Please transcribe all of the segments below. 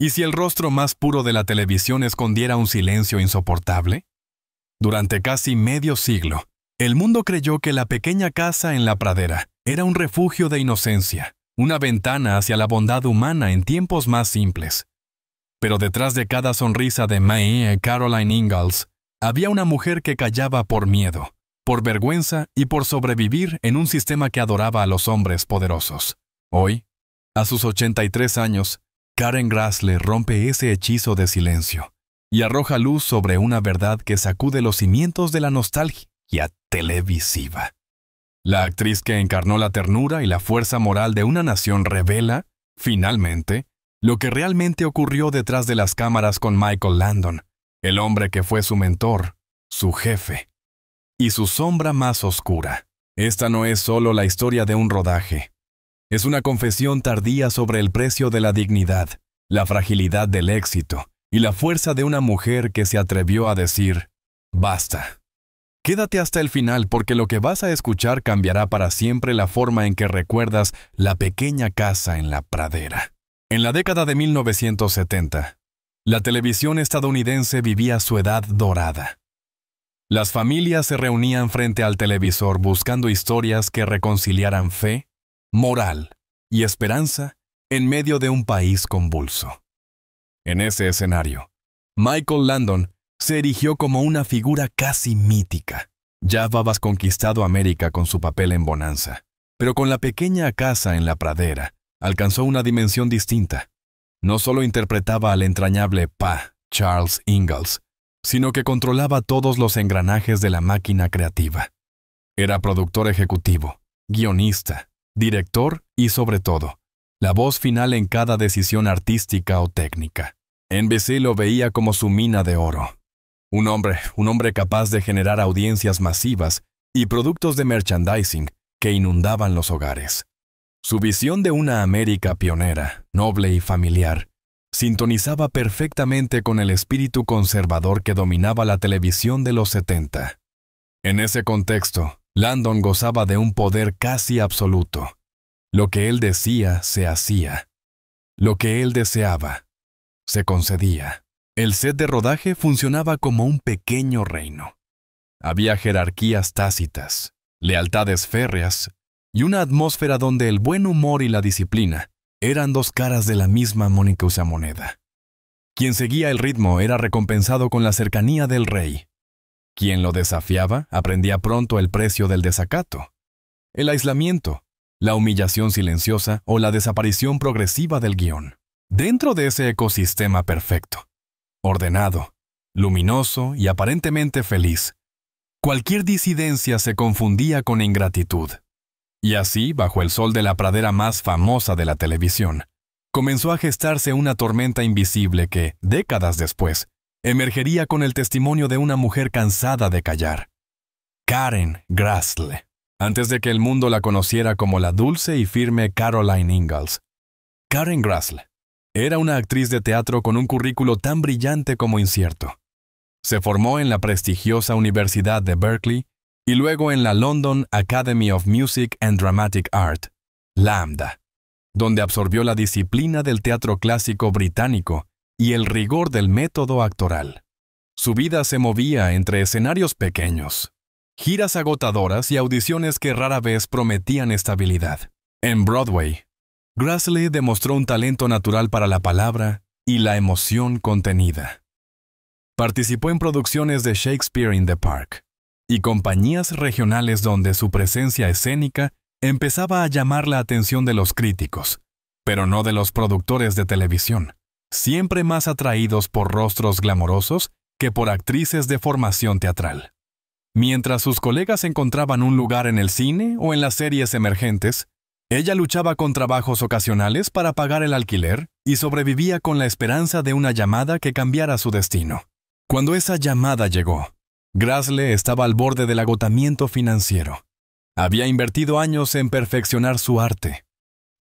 ¿Y si el rostro más puro de la televisión escondiera un silencio insoportable? Durante casi medio siglo, el mundo creyó que la pequeña casa en la pradera era un refugio de inocencia, una ventana hacia la bondad humana en tiempos más simples. Pero detrás de cada sonrisa de Mae Caroline Ingalls, había una mujer que callaba por miedo, por vergüenza y por sobrevivir en un sistema que adoraba a los hombres poderosos. Hoy, a sus 83 años, Karen Grassle rompe ese hechizo de silencio y arroja luz sobre una verdad que sacude los cimientos de la nostalgia televisiva. La actriz que encarnó la ternura y la fuerza moral de una nación revela, finalmente, lo que realmente ocurrió detrás de las cámaras con Michael Landon, el hombre que fue su mentor, su jefe, y su sombra más oscura. Esta no es solo la historia de un rodaje. Es una confesión tardía sobre el precio de la dignidad, la fragilidad del éxito y la fuerza de una mujer que se atrevió a decir, basta. Quédate hasta el final porque lo que vas a escuchar cambiará para siempre la forma en que recuerdas la pequeña casa en la pradera. En la década de 1970, la televisión estadounidense vivía su edad dorada. Las familias se reunían frente al televisor buscando historias que reconciliaran fe, moral y esperanza en medio de un país convulso. En ese escenario, Michael Landon se erigió como una figura casi mítica. Ya habías conquistado América con su papel en Bonanza, pero con la pequeña casa en la pradera, alcanzó una dimensión distinta. No solo interpretaba al entrañable Pa Charles Ingalls, sino que controlaba todos los engranajes de la máquina creativa. Era productor ejecutivo, guionista, director y, sobre todo, la voz final en cada decisión artística o técnica. NBC lo veía como su mina de oro. Un hombre capaz de generar audiencias masivas y productos de merchandising que inundaban los hogares. Su visión de una América pionera, noble y familiar, sintonizaba perfectamente con el espíritu conservador que dominaba la televisión de los 70. En ese contexto, Landon gozaba de un poder casi absoluto. Lo que él decía, se hacía. Lo que él deseaba, se concedía. El set de rodaje funcionaba como un pequeño reino. Había jerarquías tácitas, lealtades férreas y una atmósfera donde el buen humor y la disciplina eran dos caras de la misma moneda moneda. Quien seguía el ritmo era recompensado con la cercanía del rey. Quien lo desafiaba aprendía pronto el precio del desacato, el aislamiento, la humillación silenciosa o la desaparición progresiva del guión. Dentro de ese ecosistema perfecto, ordenado, luminoso y aparentemente feliz, cualquier disidencia se confundía con ingratitud. Y así, bajo el sol de la pradera más famosa de la televisión, comenzó a gestarse una tormenta invisible que, décadas después, emergería con el testimonio de una mujer cansada de callar. Karen Grassle, antes de que el mundo la conociera como la dulce y firme Caroline Ingalls. Karen Grassle era una actriz de teatro con un currículo tan brillante como incierto. Se formó en la prestigiosa Universidad de Berkeley y luego en la London Academy of Music and Dramatic Art, LAMDA, donde absorbió la disciplina del teatro clásico británico y el rigor del método actoral. Su vida se movía entre escenarios pequeños, giras agotadoras y audiciones que rara vez prometían estabilidad. En Broadway, Grassle demostró un talento natural para la palabra y la emoción contenida. Participó en producciones de Shakespeare in the Park y compañías regionales donde su presencia escénica empezaba a llamar la atención de los críticos, pero no de los productores de televisión, siempre más atraídos por rostros glamorosos que por actrices de formación teatral. Mientras sus colegas encontraban un lugar en el cine o en las series emergentes, ella luchaba con trabajos ocasionales para pagar el alquiler y sobrevivía con la esperanza de una llamada que cambiara su destino. Cuando esa llamada llegó, Grassle estaba al borde del agotamiento financiero. Había invertido años en perfeccionar su arte,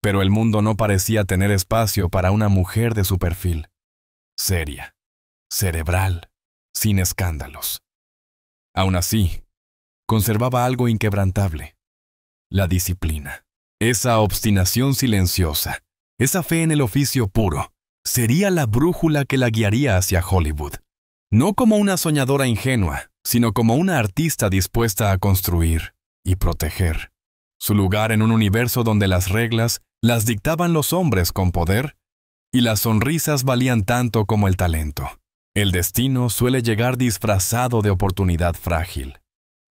pero el mundo no parecía tener espacio para una mujer de su perfil. Seria, cerebral, sin escándalos. Aún así, conservaba algo inquebrantable: la disciplina. Esa obstinación silenciosa, esa fe en el oficio puro, sería la brújula que la guiaría hacia Hollywood. No como una soñadora ingenua, sino como una artista dispuesta a construir y proteger. Su lugar en un universo donde las reglas las dictaban los hombres con poder y las sonrisas valían tanto como el talento. El destino suele llegar disfrazado de oportunidad frágil.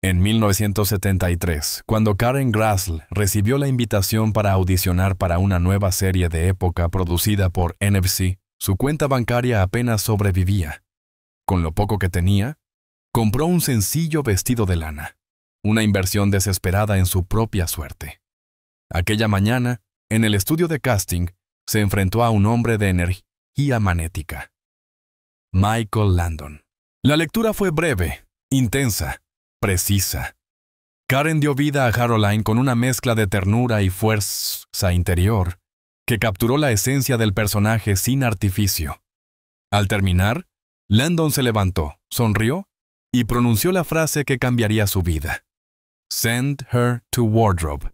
En 1973, cuando Karen Grassl recibió la invitación para audicionar para una nueva serie de época producida por NBC, su cuenta bancaria apenas sobrevivía. Con lo poco que tenía, compró un sencillo vestido de lana, una inversión desesperada en su propia suerte. Aquella mañana, en el estudio de casting, se enfrentó a un hombre de energía magnética. Michael Landon. La lectura fue breve, intensa, precisa. Karen dio vida a Caroline con una mezcla de ternura y fuerza interior que capturó la esencia del personaje sin artificio. Al terminar, Landon se levantó, sonrió y pronunció la frase que cambiaría su vida. Send her to wardrobe.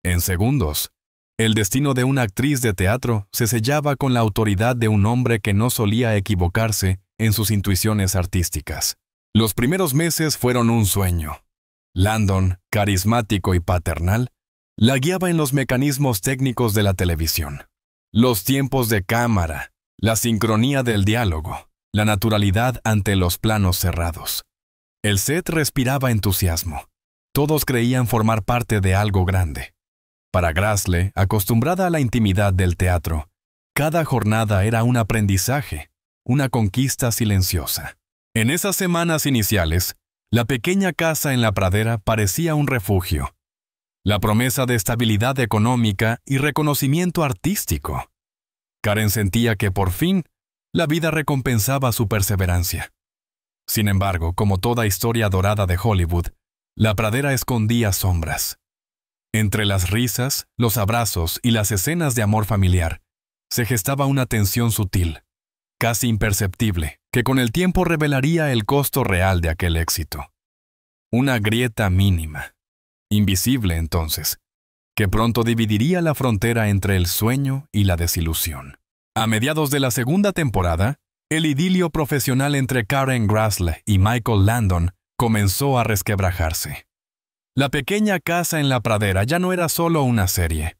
En segundos, el destino de una actriz de teatro se sellaba con la autoridad de un hombre que no solía equivocarse en sus intuiciones artísticas. Los primeros meses fueron un sueño. Landon, carismático y paternal, la guiaba en los mecanismos técnicos de la televisión. Los tiempos de cámara, la sincronía del diálogo, la naturalidad ante los planos cerrados. El set respiraba entusiasmo. Todos creían formar parte de algo grande. Para Grassl, acostumbrada a la intimidad del teatro, cada jornada era un aprendizaje, una conquista silenciosa. En esas semanas iniciales, la pequeña casa en la pradera parecía un refugio. La promesa de estabilidad económica y reconocimiento artístico. Karen sentía que por fin la vida recompensaba su perseverancia. Sin embargo, como toda historia dorada de Hollywood, la pradera escondía sombras. Entre las risas, los abrazos y las escenas de amor familiar, se gestaba una tensión sutil, casi imperceptible, que con el tiempo revelaría el costo real de aquel éxito. Una grieta mínima, invisible entonces, que pronto dividiría la frontera entre el sueño y la desilusión. A mediados de la segunda temporada, el idilio profesional entre Karen Grassl y Michael Landon comenzó a resquebrajarse. La pequeña casa en la pradera ya no era solo una serie.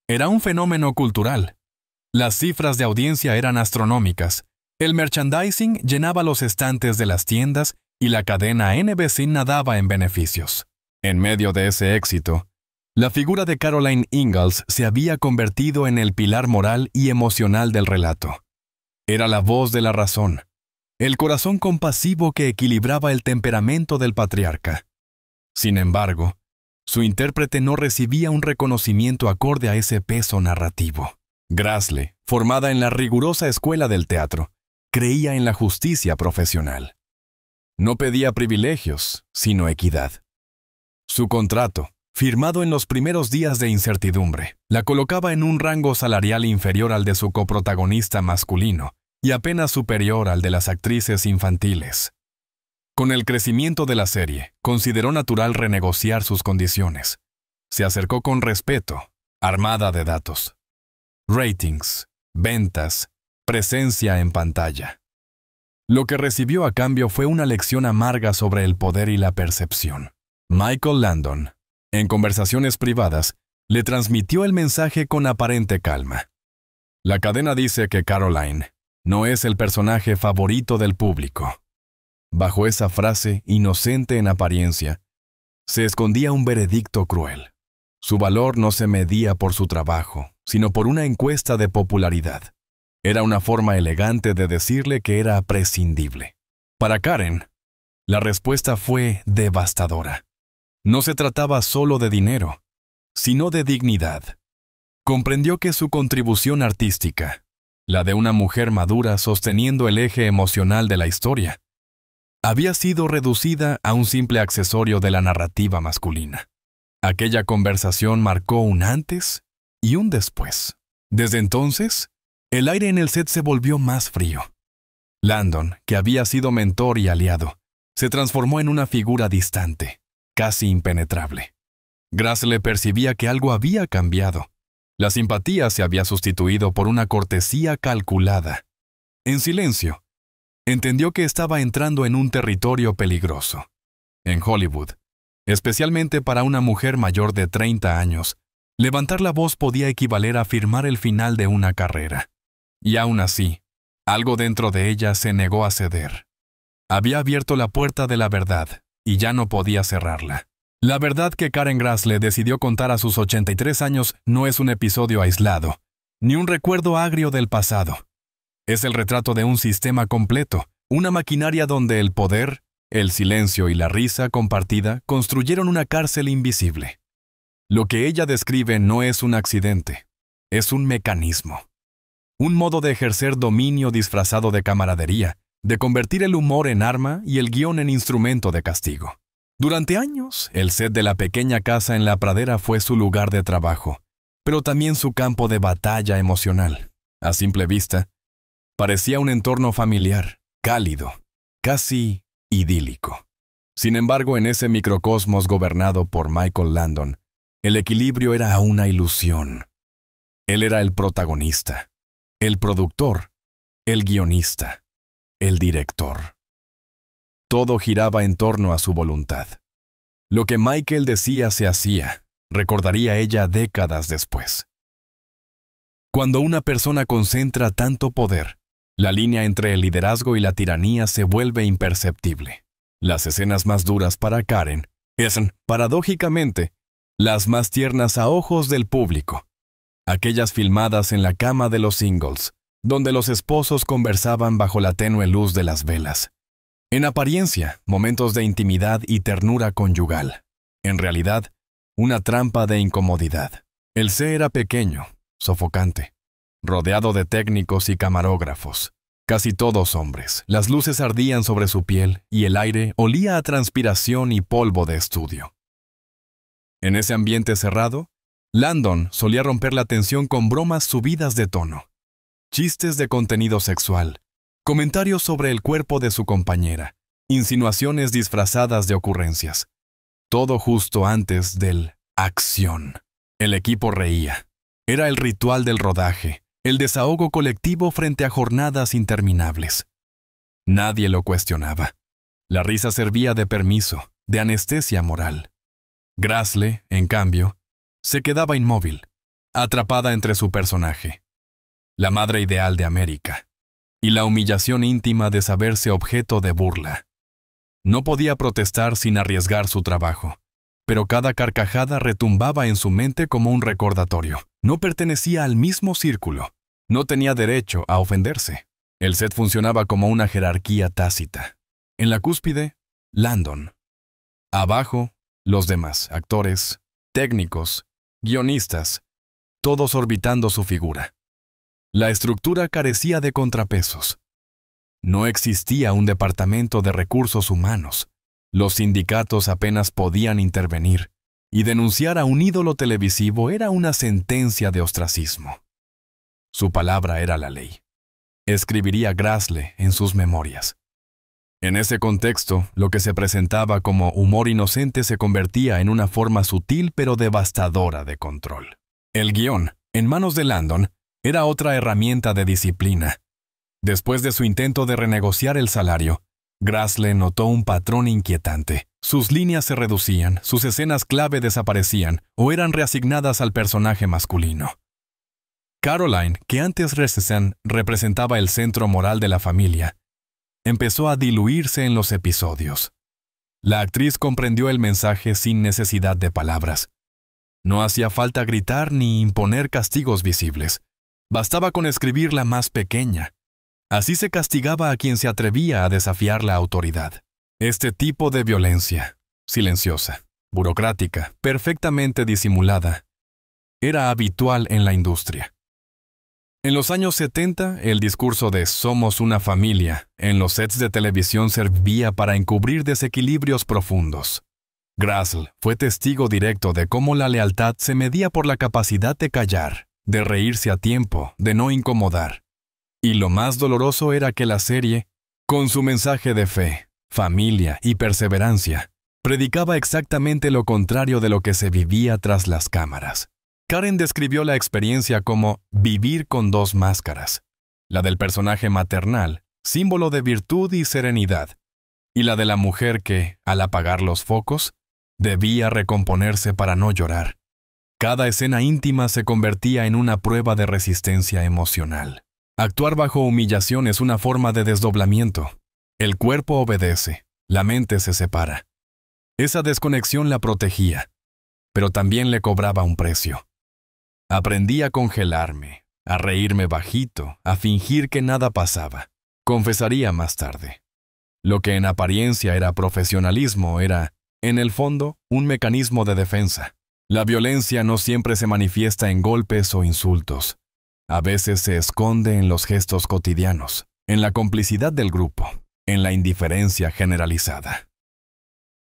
Era un fenómeno cultural. Las cifras de audiencia eran astronómicas. El merchandising llenaba los estantes de las tiendas y la cadena NBC nadaba en beneficios. En medio de ese éxito, la figura de Caroline Ingalls se había convertido en el pilar moral y emocional del relato. Era la voz de la razón, el corazón compasivo que equilibraba el temperamento del patriarca. Sin embargo, su intérprete no recibía un reconocimiento acorde a ese peso narrativo. Grassl, formada en la rigurosa escuela del teatro, creía en la justicia profesional. No pedía privilegios, sino equidad. Su contrato, firmado en los primeros días de incertidumbre, la colocaba en un rango salarial inferior al de su coprotagonista masculino y apenas superior al de las actrices infantiles. Con el crecimiento de la serie, consideró natural renegociar sus condiciones. Se acercó con respeto, armada de datos. Ratings, ventas, presencia en pantalla. Lo que recibió a cambio fue una lección amarga sobre el poder y la percepción. Michael Landon, en conversaciones privadas, le transmitió el mensaje con aparente calma. La cadena dice que Caroline no es el personaje favorito del público. Bajo esa frase, inocente en apariencia, se escondía un veredicto cruel. Su valor no se medía por su trabajo, sino por una encuesta de popularidad. Era una forma elegante de decirle que era prescindible. Para Karen, la respuesta fue devastadora. No se trataba solo de dinero, sino de dignidad. Comprendió que su contribución artística, la de una mujer madura sosteniendo el eje emocional de la historia, había sido reducida a un simple accesorio de la narrativa masculina. Aquella conversación marcó un antes y un después. Desde entonces, el aire en el set se volvió más frío. Landon, que había sido mentor y aliado, se transformó en una figura distante, casi impenetrable. Grassl percibía que algo había cambiado, La simpatía se había sustituido por una cortesía calculada. En silencio, entendió que estaba entrando en un territorio peligroso. En Hollywood, especialmente para una mujer mayor de 30 años, levantar la voz podía equivaler a firmar el final de una carrera. Y aún así, algo dentro de ella se negó a ceder. Había abierto la puerta de la verdad y ya no podía cerrarla. La verdad que Karen Grassle decidió contar a sus 83 años no es un episodio aislado, ni un recuerdo agrio del pasado. Es el retrato de un sistema completo, una maquinaria donde el poder, el silencio y la risa compartida construyeron una cárcel invisible. Lo que ella describe no es un accidente, es un mecanismo. Un modo de ejercer dominio disfrazado de camaradería, de convertir el humor en arma y el guión en instrumento de castigo. Durante años, el set de la pequeña casa en la pradera fue su lugar de trabajo, pero también su campo de batalla emocional. A simple vista, parecía un entorno familiar, cálido, casi idílico. Sin embargo, en ese microcosmos gobernado por Michael Landon, el equilibrio era una ilusión. Él era el protagonista, el productor, el guionista, el director. Todo giraba en torno a su voluntad. Lo que Michael decía se hacía, recordaría ella décadas después. Cuando una persona concentra tanto poder, la línea entre el liderazgo y la tiranía se vuelve imperceptible. Las escenas más duras para Karen son, paradójicamente, las más tiernas a ojos del público. Aquellas filmadas en la cama de los Ingalls, donde los esposos conversaban bajo la tenue luz de las velas. En apariencia, momentos de intimidad y ternura conyugal. En realidad, una trampa de incomodidad. El set era pequeño, sofocante, rodeado de técnicos y camarógrafos. Casi todos hombres. Las luces ardían sobre su piel y el aire olía a transpiración y polvo de estudio. En ese ambiente cerrado, Landon solía romper la tensión con bromas subidas de tono, chistes de contenido sexual, comentarios sobre el cuerpo de su compañera, insinuaciones disfrazadas de ocurrencias. Todo justo antes del acción. El equipo reía. Era el ritual del rodaje, el desahogo colectivo frente a jornadas interminables. Nadie lo cuestionaba. La risa servía de permiso, de anestesia moral. Grassle, en cambio, se quedaba inmóvil, atrapada entre su personaje, la madre ideal de América, y la humillación íntima de saberse objeto de burla. No podía protestar sin arriesgar su trabajo, pero cada carcajada retumbaba en su mente como un recordatorio. No pertenecía al mismo círculo, no tenía derecho a ofenderse. El set funcionaba como una jerarquía tácita. En la cúspide, Landon. Abajo, los demás, actores, técnicos, guionistas, todos orbitando su figura. La estructura carecía de contrapesos. No existía un departamento de recursos humanos. Los sindicatos apenas podían intervenir, y denunciar a un ídolo televisivo era una sentencia de ostracismo. Su palabra era la ley. Escribiría Grassle en sus memorias. En ese contexto, lo que se presentaba como humor inocente se convertía en una forma sutil pero devastadora de control. El guión, en manos de Landon, era otra herramienta de disciplina. Después de su intento de renegociar el salario, Grassle notó un patrón inquietante. Sus líneas se reducían, sus escenas clave desaparecían o eran reasignadas al personaje masculino. Caroline, que antes representaba el centro moral de la familia, empezó a diluirse en los episodios. La actriz comprendió el mensaje sin necesidad de palabras. No hacía falta gritar ni imponer castigos visibles. Bastaba con escribir la más pequeña. Así se castigaba a quien se atrevía a desafiar la autoridad. Este tipo de violencia, silenciosa, burocrática, perfectamente disimulada, era habitual en la industria. En los años 70, el discurso de «somos una familia» en los sets de televisión servía para encubrir desequilibrios profundos. Grassle fue testigo directo de cómo la lealtad se medía por la capacidad de callar, de reírse a tiempo, de no incomodar. Y lo más doloroso era que la serie, con su mensaje de fe, familia y perseverancia, predicaba exactamente lo contrario de lo que se vivía tras las cámaras. Karen describió la experiencia como vivir con dos máscaras, la del personaje maternal, símbolo de virtud y serenidad, y la de la mujer que, al apagar los focos, debía recomponerse para no llorar. Cada escena íntima se convertía en una prueba de resistencia emocional. Actuar bajo humillación es una forma de desdoblamiento. El cuerpo obedece, la mente se separa. Esa desconexión la protegía, pero también le cobraba un precio. Aprendí a congelarme, a reírme bajito, a fingir que nada pasaba. Confesaría más tarde. Lo que en apariencia era profesionalismo era, en el fondo, un mecanismo de defensa. La violencia no siempre se manifiesta en golpes o insultos. A veces se esconde en los gestos cotidianos, en la complicidad del grupo, en la indiferencia generalizada.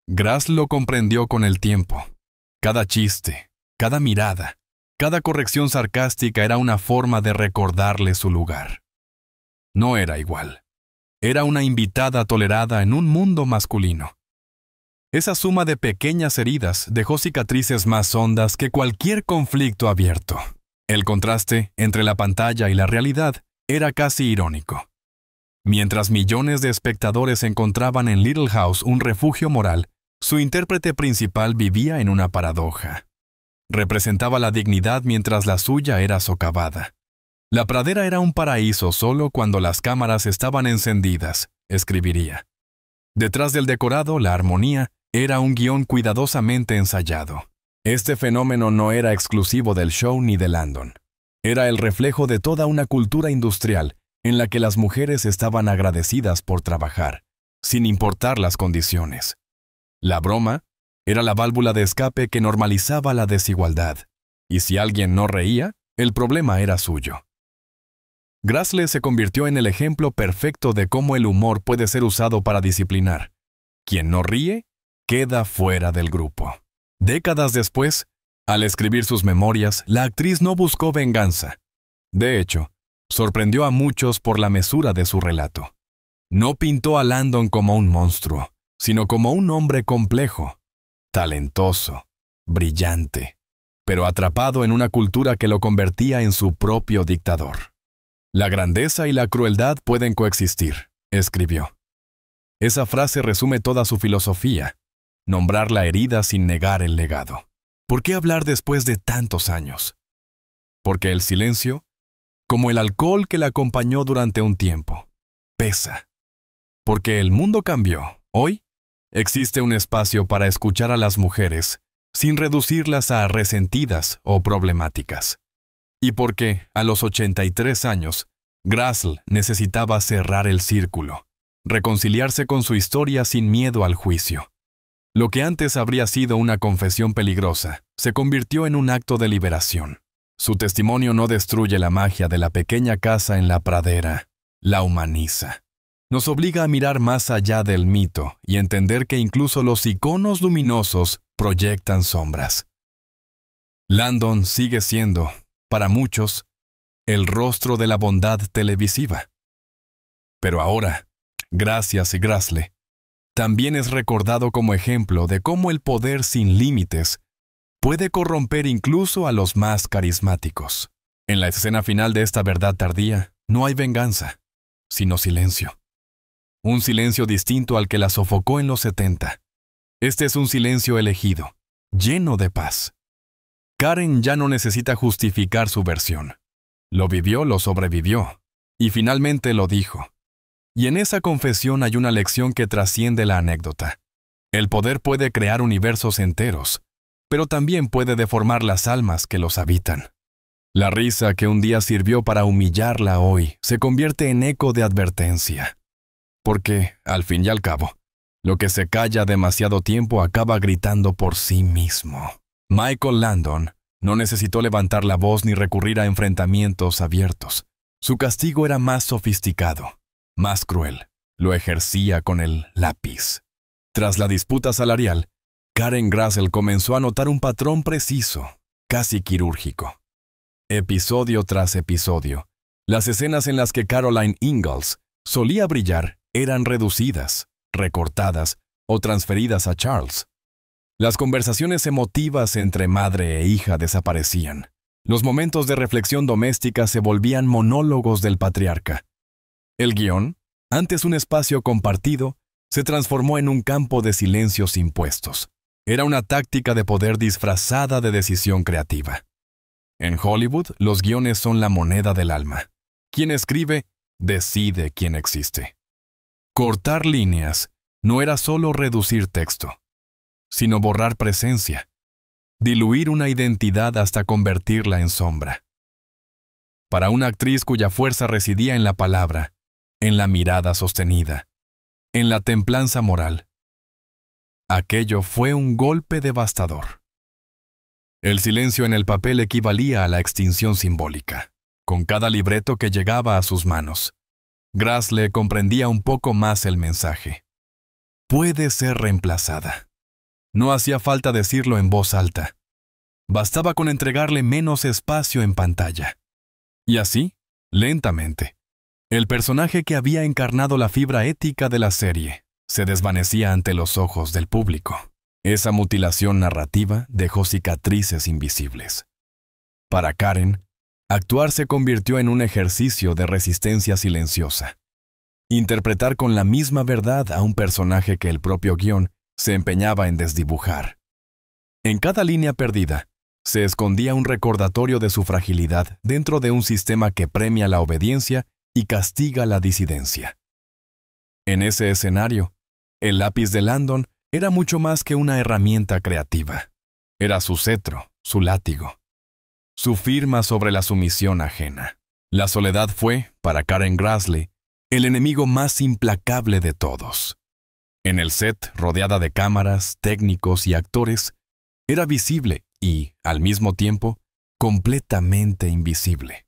Grass lo comprendió con el tiempo. Cada chiste, cada mirada, cada corrección sarcástica era una forma de recordarle su lugar. No era igual. Era una invitada tolerada en un mundo masculino. Esa suma de pequeñas heridas dejó cicatrices más hondas que cualquier conflicto abierto. El contraste entre la pantalla y la realidad era casi irónico. Mientras millones de espectadores encontraban en Little House un refugio moral, su intérprete principal vivía en una paradoja. Representaba la dignidad mientras la suya era socavada. La pradera era un paraíso solo cuando las cámaras estaban encendidas, escribiría. Detrás del decorado, la armonía, era un guión cuidadosamente ensayado. Este fenómeno no era exclusivo del show ni de Landon. Era el reflejo de toda una cultura industrial en la que las mujeres estaban agradecidas por trabajar, sin importar las condiciones. La broma era la válvula de escape que normalizaba la desigualdad, y si alguien no reía, el problema era suyo. Grassley se convirtió en el ejemplo perfecto de cómo el humor puede ser usado para disciplinar. Quien no ríe, queda fuera del grupo. Décadas después, al escribir sus memorias, la actriz no buscó venganza. De hecho, sorprendió a muchos por la mesura de su relato. No pintó a Landon como un monstruo, sino como un hombre complejo, talentoso, brillante, pero atrapado en una cultura que lo convertía en su propio dictador. La grandeza y la crueldad pueden coexistir, escribió. Esa frase resume toda su filosofía, nombrar la herida sin negar el legado. ¿Por qué hablar después de tantos años? Porque el silencio, como el alcohol que la acompañó durante un tiempo, pesa. Porque el mundo cambió. Hoy existe un espacio para escuchar a las mujeres sin reducirlas a resentidas o problemáticas. Y porque, a los 83 años, Grassley necesitaba cerrar el círculo, reconciliarse con su historia sin miedo al juicio. Lo que antes habría sido una confesión peligrosa, se convirtió en un acto de liberación. Su testimonio no destruye la magia de la pequeña casa en la pradera, la humaniza. Nos obliga a mirar más allá del mito y entender que incluso los iconos luminosos proyectan sombras. Landon sigue siendo, para muchos, el rostro de la bondad televisiva. Pero ahora, gracias a Grassley, también es recordado como ejemplo de cómo el poder sin límites puede corromper incluso a los más carismáticos. En la escena final de esta verdad tardía, no hay venganza, sino silencio. Un silencio distinto al que la sofocó en los 70. Este es un silencio elegido, lleno de paz. Karen ya no necesita justificar su versión. Lo vivió, lo sobrevivió, y finalmente lo dijo. Y en esa confesión hay una lección que trasciende la anécdota. El poder puede crear universos enteros, pero también puede deformar las almas que los habitan. La risa que un día sirvió para humillarla hoy se convierte en eco de advertencia. Porque, al fin y al cabo, lo que se calla demasiado tiempo acaba gritando por sí mismo. Michael Landon no necesitó levantar la voz ni recurrir a enfrentamientos abiertos. Su castigo era más sofisticado, más cruel. Lo ejercía con el lápiz. Tras la disputa salarial, Karen Grassley comenzó a notar un patrón preciso, casi quirúrgico. Episodio tras episodio, las escenas en las que Caroline Ingalls solía brillar eran reducidas, recortadas o transferidas a Charles. Las conversaciones emotivas entre madre e hija desaparecían. Los momentos de reflexión doméstica se volvían monólogos del patriarca. El guión, antes un espacio compartido, se transformó en un campo de silencios impuestos. Era una táctica de poder disfrazada de decisión creativa. En Hollywood, los guiones son la moneda del alma. Quien escribe, decide quién existe. Cortar líneas no era solo reducir texto, sino borrar presencia, diluir una identidad hasta convertirla en sombra. Para una actriz cuya fuerza residía en la palabra, en la mirada sostenida, en la templanza moral, aquello fue un golpe devastador. El silencio en el papel equivalía a la extinción simbólica. Con cada libreto que llegaba a sus manos, Grassley comprendía un poco más el mensaje. Puede ser reemplazada. No hacía falta decirlo en voz alta. Bastaba con entregarle menos espacio en pantalla. Y así, lentamente, el personaje que había encarnado la fibra ética de la serie se desvanecía ante los ojos del público. Esa mutilación narrativa dejó cicatrices invisibles. Para Karen, actuar se convirtió en un ejercicio de resistencia silenciosa. Interpretar con la misma verdad a un personaje que el propio guión se empeñaba en desdibujar. En cada línea perdida, se escondía un recordatorio de su fragilidad dentro de un sistema que premia la obediencia y castiga la disidencia. En ese escenario, el lápiz de Landon era mucho más que una herramienta creativa. Era su cetro, su látigo, su firma sobre la sumisión ajena. La soledad fue, para Karen Grassley, el enemigo más implacable de todos. En el set, rodeada de cámaras, técnicos y actores, era visible y, al mismo tiempo, completamente invisible.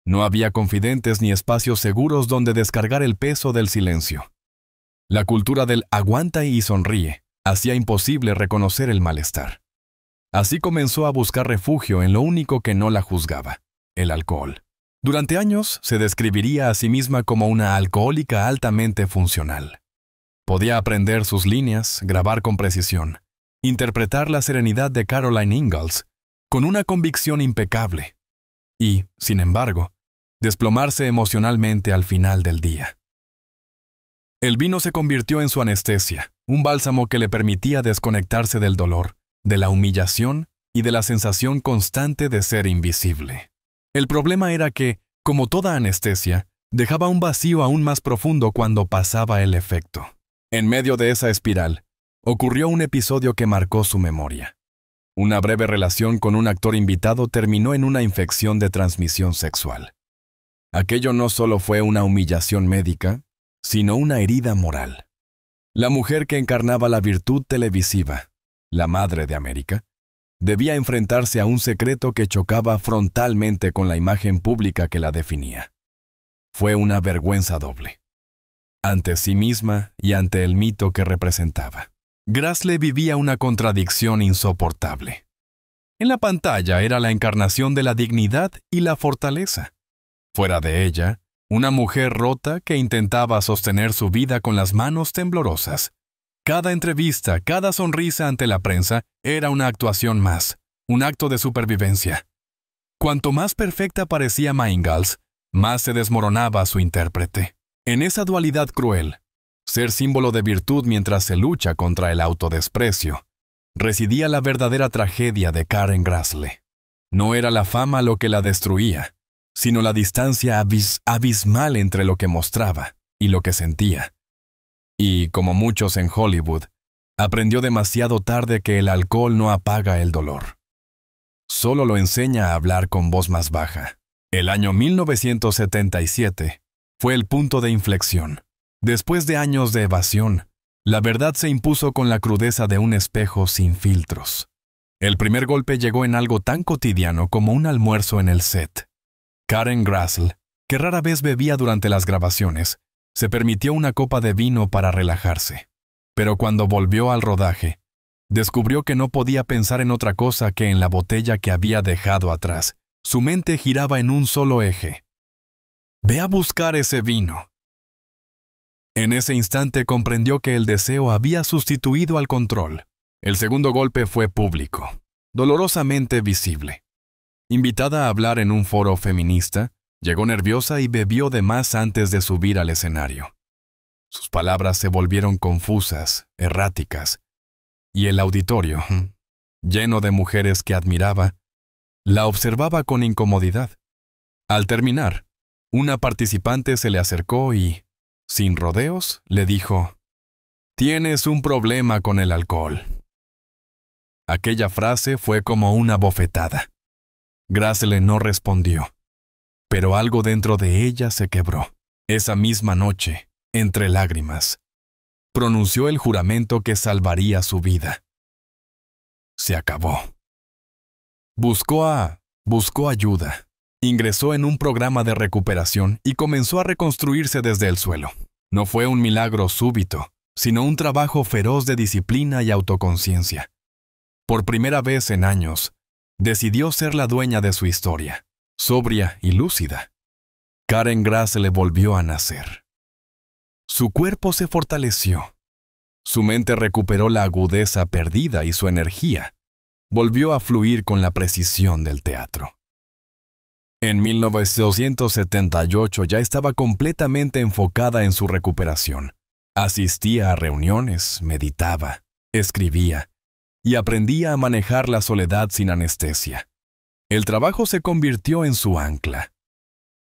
No había confidentes ni espacios seguros donde descargar el peso del silencio. La cultura del aguanta y sonríe hacía imposible reconocer el malestar. Así comenzó a buscar refugio en lo único que no la juzgaba, el alcohol. Durante años se describiría a sí misma como una alcohólica altamente funcional. Podía aprender sus líneas, grabar con precisión, interpretar la serenidad de Caroline Ingalls con una convicción impecable y, sin embargo, desplomarse emocionalmente al final del día. El vino se convirtió en su anestesia, un bálsamo que le permitía desconectarse del dolor, de la humillación y de la sensación constante de ser invisible. El problema era que, como toda anestesia, dejaba un vacío aún más profundo cuando pasaba el efecto. En medio de esa espiral, ocurrió un episodio que marcó su memoria. Una breve relación con un actor invitado terminó en una infección de transmisión sexual. Aquello no solo fue una humillación médica, sino una herida moral. La mujer que encarnaba la virtud televisiva, la madre de América, debía enfrentarse a un secreto que chocaba frontalmente con la imagen pública que la definía. Fue una vergüenza doble, ante sí misma y ante el mito que representaba. Grassley vivía una contradicción insoportable. En la pantalla era la encarnación de la dignidad y la fortaleza. Fuera de ella, una mujer rota que intentaba sostener su vida con las manos temblorosas. Cada entrevista, cada sonrisa ante la prensa era una actuación más, un acto de supervivencia. Cuanto más perfecta parecía Ma Ingalls, más se desmoronaba su intérprete. En esa dualidad cruel, ser símbolo de virtud mientras se lucha contra el autodesprecio, residía la verdadera tragedia de Karen Grassley. No era la fama lo que la destruía, sino la distancia abismal entre lo que mostraba y lo que sentía. Y, como muchos en Hollywood, aprendió demasiado tarde que el alcohol no apaga el dolor. Solo lo enseña a hablar con voz más baja. El año 1977 fue el punto de inflexión. Después de años de evasión, la verdad se impuso con la crudeza de un espejo sin filtros. El primer golpe llegó en algo tan cotidiano como un almuerzo en el set. Karen Grassley, que rara vez bebía durante las grabaciones, se permitió una copa de vino para relajarse. Pero cuando volvió al rodaje, descubrió que no podía pensar en otra cosa que en la botella que había dejado atrás. Su mente giraba en un solo eje. «Ve a buscar ese vino». En ese instante comprendió que el deseo había sustituido al control. El segundo golpe fue público, dolorosamente visible. Invitada a hablar en un foro feminista, llegó nerviosa y bebió de más antes de subir al escenario. Sus palabras se volvieron confusas, erráticas, y el auditorio, lleno de mujeres que admiraba, la observaba con incomodidad. Al terminar, una participante se le acercó y, sin rodeos, le dijo: «Tienes un problema con el alcohol». Aquella frase fue como una bofetada. Grassle no respondió, pero algo dentro de ella se quebró. Esa misma noche, entre lágrimas, pronunció el juramento que salvaría su vida. Se acabó. Buscó ayuda, ingresó en un programa de recuperación y comenzó a reconstruirse desde el suelo. No fue un milagro súbito, sino un trabajo feroz de disciplina y autoconciencia. Por primera vez en años, decidió ser la dueña de su historia, sobria y lúcida. Karen Grassle volvió a nacer. Su cuerpo se fortaleció. Su mente recuperó la agudeza perdida y su energía volvió a fluir con la precisión del teatro. En 1978 ya estaba completamente enfocada en su recuperación. Asistía a reuniones, meditaba, escribía y aprendía a manejar la soledad sin anestesia. El trabajo se convirtió en su ancla.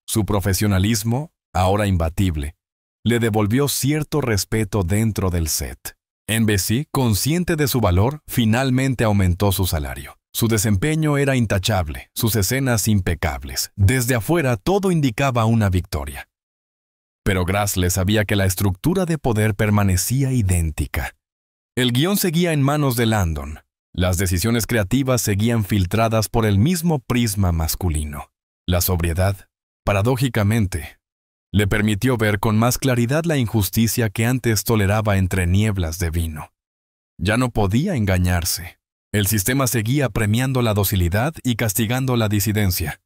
Su profesionalismo, ahora imbatible, le devolvió cierto respeto dentro del set. NBC, consciente de su valor, finalmente aumentó su salario. Su desempeño era intachable, sus escenas impecables. Desde afuera todo indicaba una victoria. Pero Grassle sabía que la estructura de poder permanecía idéntica. El guión seguía en manos de Landon. Las decisiones creativas seguían filtradas por el mismo prisma masculino. La sobriedad, paradójicamente, le permitió ver con más claridad la injusticia que antes toleraba entre nieblas de vino. Ya no podía engañarse. El sistema seguía premiando la docilidad y castigando la disidencia.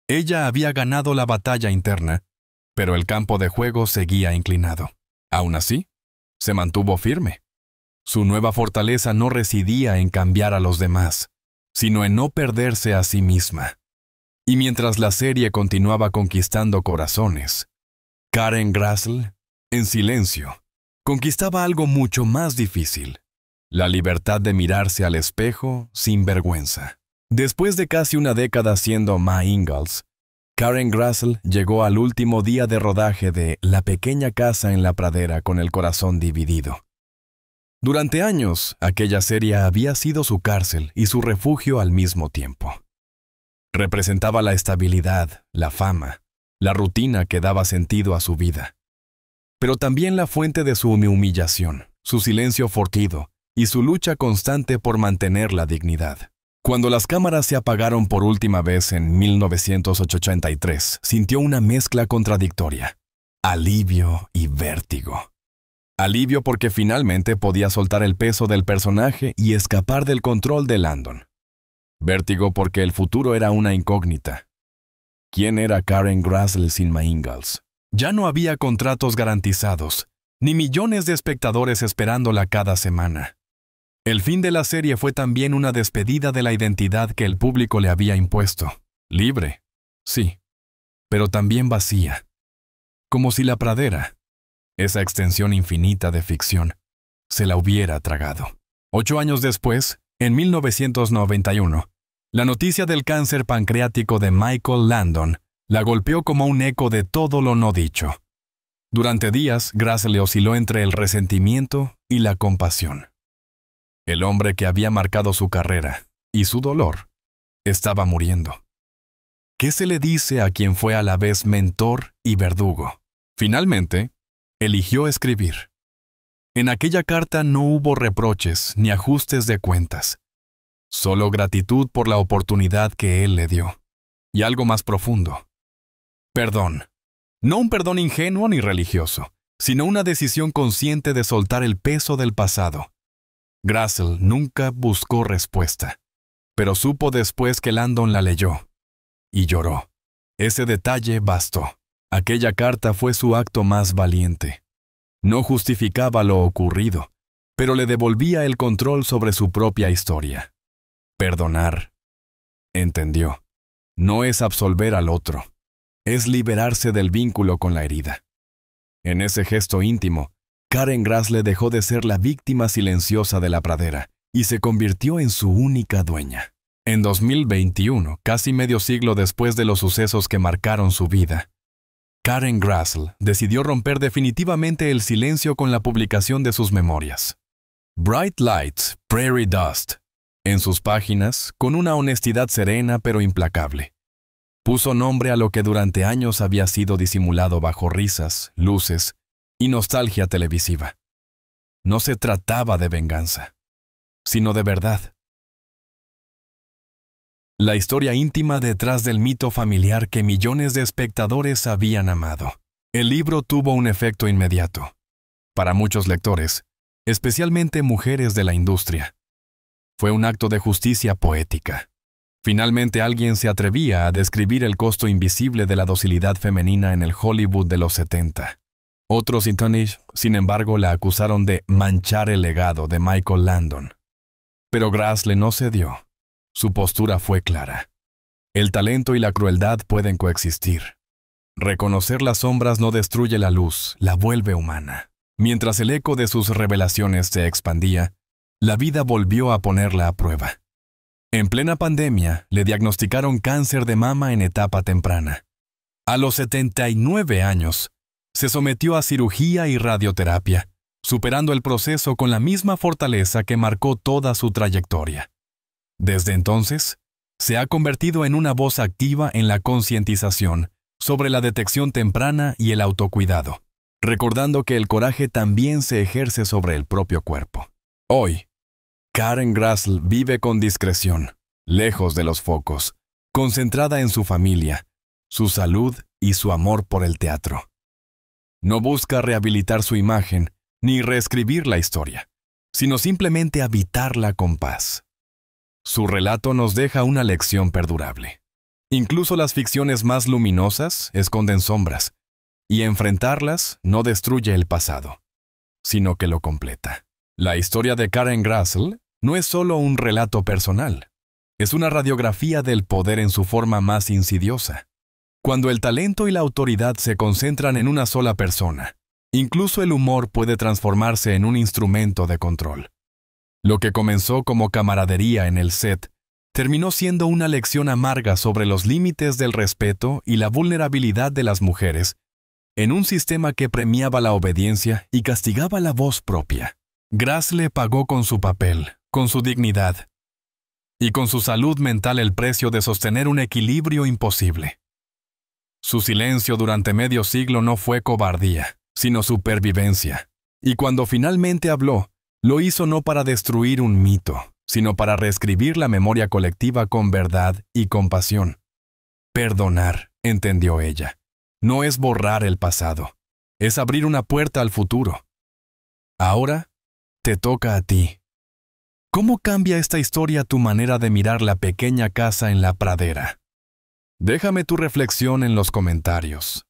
Ella había ganado la batalla interna, pero el campo de juego seguía inclinado. Aún así, se mantuvo firme. Su nueva fortaleza no residía en cambiar a los demás, sino en no perderse a sí misma. Y mientras la serie continuaba conquistando corazones, Karen Grassle, en silencio, conquistaba algo mucho más difícil: la libertad de mirarse al espejo sin vergüenza. Después de casi una década siendo Ma Ingalls, Karen Grassle llegó al último día de rodaje de La pequeña casa en la pradera con el corazón dividido. Durante años, aquella serie había sido su cárcel y su refugio al mismo tiempo. Representaba la estabilidad, la fama, la rutina que daba sentido a su vida. Pero también la fuente de su humillación, su silencio fortido y su lucha constante por mantener la dignidad. Cuando las cámaras se apagaron por última vez en 1983, sintió una mezcla contradictoria: alivio y vértigo. Alivio porque finalmente podía soltar el peso del personaje y escapar del control de Landon. Vértigo porque el futuro era una incógnita. ¿Quién era Karen Grassle sin Ma Ingalls? Ya no había contratos garantizados, ni millones de espectadores esperándola cada semana. El fin de la serie fue también una despedida de la identidad que el público le había impuesto. Libre, sí, pero también vacía. Como si la pradera, esa extensión infinita de ficción, se la hubiera tragado. 8 años después, en 1991, la noticia del cáncer pancreático de Michael Landon la golpeó como un eco de todo lo no dicho. Durante días, Grassle osciló entre el resentimiento y la compasión. El hombre que había marcado su carrera y su dolor estaba muriendo. ¿Qué se le dice a quien fue a la vez mentor y verdugo? Finalmente, eligió escribir. En aquella carta no hubo reproches ni ajustes de cuentas. Solo gratitud por la oportunidad que él le dio. Y algo más profundo: perdón. No un perdón ingenuo ni religioso, sino una decisión consciente de soltar el peso del pasado. Grassle nunca buscó respuesta, pero supo después que Landon la leyó. Y lloró. Ese detalle bastó. Aquella carta fue su acto más valiente. No justificaba lo ocurrido, pero le devolvía el control sobre su propia historia. Perdonar Entendió. No es absolver al otro, es liberarse del vínculo con la herida. En ese gesto íntimo, Karen Grassle dejó de ser la víctima silenciosa de la pradera y se convirtió en su única dueña. En 2021, casi medio siglo después de los sucesos que marcaron su vida, Karen Grassle decidió romper definitivamente el silencio con la publicación de sus memorias. Bright Lights, Prairie Dust, en sus páginas, con una honestidad serena pero implacable. Puso nombre a lo que durante años había sido disimulado bajo risas, luces y nostalgia televisiva. No se trataba de venganza, sino de verdad. La historia íntima detrás del mito familiar que millones de espectadores habían amado. El libro tuvo un efecto inmediato. Para muchos lectores, especialmente mujeres de la industria, fue un acto de justicia poética. Finalmente alguien se atrevía a describir el costo invisible de la docilidad femenina en el Hollywood de los 70. Otros sin embargo, la acusaron de manchar el legado de Michael Landon. Pero Grassle no cedió. Su postura fue clara. El talento y la crueldad pueden coexistir. Reconocer las sombras no destruye la luz, la vuelve humana. Mientras el eco de sus revelaciones se expandía, la vida volvió a ponerla a prueba. En plena pandemia, le diagnosticaron cáncer de mama en etapa temprana. A los 79 años, se sometió a cirugía y radioterapia, superando el proceso con la misma fortaleza que marcó toda su trayectoria. Desde entonces, se ha convertido en una voz activa en la concientización sobre la detección temprana y el autocuidado, recordando que el coraje también se ejerce sobre el propio cuerpo. Hoy, Karen Grassle vive con discreción, lejos de los focos, concentrada en su familia, su salud y su amor por el teatro. No busca rehabilitar su imagen ni reescribir la historia, sino simplemente habitarla con paz. Su relato nos deja una lección perdurable. Incluso las ficciones más luminosas esconden sombras, y enfrentarlas no destruye el pasado, sino que lo completa. La historia de Karen Grassle no es solo un relato personal, es una radiografía del poder en su forma más insidiosa. Cuando el talento y la autoridad se concentran en una sola persona, incluso el humor puede transformarse en un instrumento de control. Lo que comenzó como camaradería en el set, terminó siendo una lección amarga sobre los límites del respeto y la vulnerabilidad de las mujeres, en un sistema que premiaba la obediencia y castigaba la voz propia. Grassle pagó con su papel, con su dignidad, y con su salud mental el precio de sostener un equilibrio imposible. Su silencio durante medio siglo no fue cobardía, sino supervivencia, y cuando finalmente habló, lo hizo no para destruir un mito, sino para reescribir la memoria colectiva con verdad y compasión. Perdonar, entendió ella, no es borrar el pasado, es abrir una puerta al futuro. Ahora, te toca a ti. ¿Cómo cambia esta historia tu manera de mirar la pequeña casa en la pradera? Déjame tu reflexión en los comentarios.